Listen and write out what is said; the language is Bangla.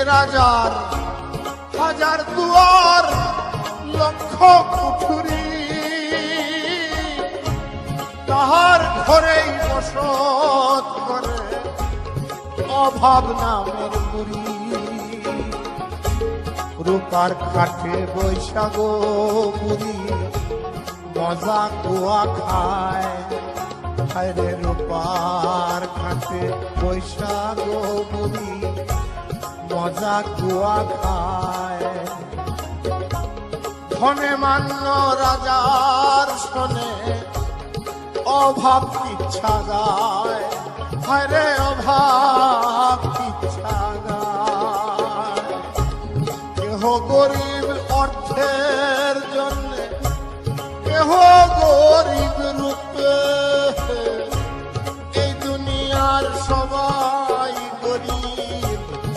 রাজার হাজার দুয়ার লক্ষ কুঠুরি, তাহার ঘরেই বসত করে অভাব নামের বুড়ি। রূপার কাঠে বৈশাখ বুড়ি মজা কুয়া খায়, হায়রে রূপার কাঠে বৈশাখ বুড়ি মজা কুয়া খায়। ধনে মান্য রাজার শোনে অভাব ইচ্ছা গায়, হায়রে অভাব ইচ্ছা গায়। কেহ গরিব অর্থের জন্য, কেহ গরিব